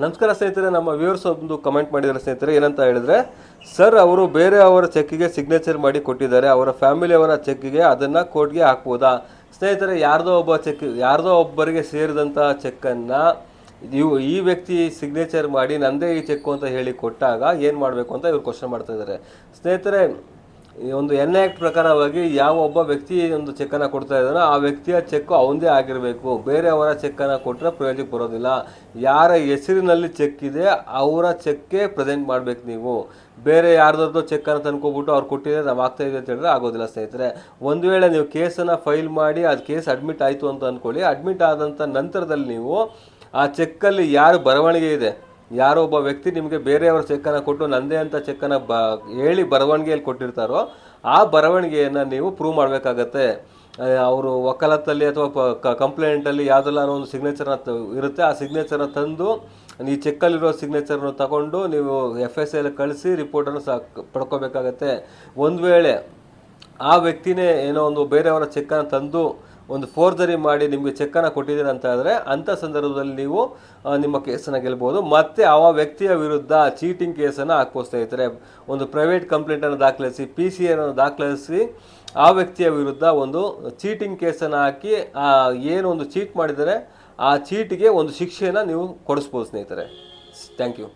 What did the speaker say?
ನಮಸ್ಕಾರ ಸ್ನೇಹಿತರೆ, ನಮ್ಮ ವ್ಯೂವರ್ಸ್ ಒಂದು ಕಮೆಂಟ್ ಮಾಡಿದ್ದಾರೆ ಸ್ನೇಹಿತರೆ. ಏನಂತ ಹೇಳಿದ್ರೆ, ಸರ್ ಅವರು ಬೇರೆ ಅವರ ಚೆಕ್ಕಿಗೆ ಸಿಗ್ನೇಚರ್ ಮಾಡಿ ಕೊಟ್ಟಿದ್ದಾರೆ, ಅವರ ಫ್ಯಾಮಿಲಿ ಅವರ ಚೆಕ್ಕಿಗೆ ಅದನ್ನು ಕೋರ್ಟ್ಗೆ ಹಾಕ್ಬೋದಾ? ಸ್ನೇಹಿತರೆ, ಯಾರ್ದೋ ಒಬ್ಬರಿಗೆ ಸೇರಿದಂಥ ಚೆಕ್ಕನ್ನು ಈ ವ್ಯಕ್ತಿ ಸಿಗ್ನೇಚರ್ ಮಾಡಿ ನಂದೇ ಈ ಚೆಕ್ಕು ಅಂತ ಹೇಳಿ ಕೊಟ್ಟಾಗ ಏನು ಮಾಡಬೇಕು ಅಂತ ಇವ್ರು ಕ್ವಶನ್ ಮಾಡ್ತಾ ಇದ್ದಾರೆ. ಸ್ನೇಹಿತರೆ, ಈ ಒಂದು ಎನ್ ಆ್ಯಕ್ಟ್ ಪ್ರಕಾರವಾಗಿ ಯಾವ ಒಬ್ಬ ವ್ಯಕ್ತಿ ಒಂದು ಚೆಕ್ಕನ್ನು ಕೊಡ್ತಾ ಇದ್ದಾನೋ ಆ ವ್ಯಕ್ತಿಯ ಚೆಕ್ಕು ಅವನದೇ ಆಗಿರಬೇಕು. ಬೇರೆಯವರ ಚೆಕ್ಕನ್ನು ಕೊಟ್ಟರೆ ಪ್ರಯೋಜನಕ್ಕೆ ಬರೋದಿಲ್ಲ. ಯಾರ ಹೆಸರಿನಲ್ಲಿ ಚೆಕ್ ಇದೆ ಅವರ ಚೆಕ್ಕೆ ಪ್ರೆಸೆಂಟ್ ಮಾಡಬೇಕು ನೀವು. ಬೇರೆ ಯಾರ್ದಾದ್ರು ಚೆಕ್ಕನ್ನು ತಂದ್ಕೊಬಿಟ್ಟು ಅವ್ರು ಕೊಟ್ಟಿದ್ರೆ ನಾವು ಆಗ್ತಾ ಇದೆ ಅಂತ ಹೇಳಿದ್ರೆ ಆಗೋದಿಲ್ಲ ಸ್ನೇಹಿತರೆ. ಒಂದು ವೇಳೆ ನೀವು ಕೇಸನ್ನು ಫೈಲ್ ಮಾಡಿ ಅದು ಕೇಸ್ ಅಡ್ಮಿಟ್ ಆಯಿತು ಅಂತ ಅಂದ್ಕೊಳ್ಳಿ. ಅಡ್ಮಿಟ್ ಆದಂಥ ನಂತರದಲ್ಲಿ ನೀವು ಆ ಚೆಕ್ಕಲ್ಲಿ ಯಾರು ಬರವಣಿಗೆ ಇದೆ, ಯಾರೋ ಒಬ್ಬ ವ್ಯಕ್ತಿ ನಿಮಗೆ ಬೇರೆಯವ್ರ ಚೆಕ್ಕನ್ನು ಕೊಟ್ಟು ನಂದೇ ಅಂತ ಚೆಕ್ಕನ್ನು ಹೇಳಿ ಬರವಣಿಗೆಯಲ್ಲಿ ಕೊಟ್ಟಿರ್ತಾರೋ ಆ ಬರವಣಿಗೆಯನ್ನು ನೀವು ಪ್ರೂವ್ ಮಾಡಬೇಕಾಗತ್ತೆ. ಅವರು ವಕಾಲತ್ತಲ್ಲಿ ಅಥವಾ ಕಂಪ್ಲೇಂಟಲ್ಲಿ ಯಾವುದೆಲ್ಲ ಒಂದು ಸಿಗ್ನೇಚರ್ನ ಇರುತ್ತೆ, ಆ ಸಿಗ್ನೇಚರ್ನ ತಂದು ಈ ಚೆಕ್ಕಲ್ಲಿರೋ ಸಿಗ್ನೇಚರ್ನ ತಗೊಂಡು ನೀವು FSI ಕಳಿಸಿ ರಿಪೋರ್ಟನ್ನು ಪಡ್ಕೋಬೇಕಾಗತ್ತೆ. ಒಂದು ವೇಳೆ ಆ ವ್ಯಕ್ತಿನೇ ಏನೋ ಒಂದು ಬೇರೆಯವರ ಚೆಕ್ಕನ್ನು ತಂದು ಒಂದು ಫೋರ್ಜರಿ ಮಾಡಿ ನಿಮಗೆ ಚೆಕ್ಕನ್ನು ಕೊಟ್ಟಿದ್ದೀರ ಅಂತ ಹೇಳಿದ್ರೆ ಅಂಥ ಸಂದರ್ಭದಲ್ಲಿ ನೀವು ನಿಮ್ಮ ಕೇಸನ್ನು ಗೆಲ್ಬೋದು. ಮತ್ತು ಆ ವ್ಯಕ್ತಿಯ ವಿರುದ್ಧ ಚೀಟಿಂಗ್ ಕೇಸನ್ನು ಹಾಕ್ಬೋದು ಸ್ನೇಹಿತರೆ. ಒಂದು ಪ್ರೈವೇಟ್ ಕಂಪ್ಲೇಂಟನ್ನು ದಾಖಲಿಸಿ PCI ದಾಖಲಿಸಿ ಆ ವ್ಯಕ್ತಿಯ ವಿರುದ್ಧ ಒಂದು ಚೀಟಿಂಗ್ ಕೇಸನ್ನು ಹಾಕಿ ಏನು ಒಂದು ಚೀಟ್ ಮಾಡಿದರೆ ಆ ಚೀಟಿಗೆ ಒಂದು ಶಿಕ್ಷೆಯನ್ನು ನೀವು ಕೊಡಿಸ್ಬೋದು ಸ್ನೇಹಿತರೆ. Thank you.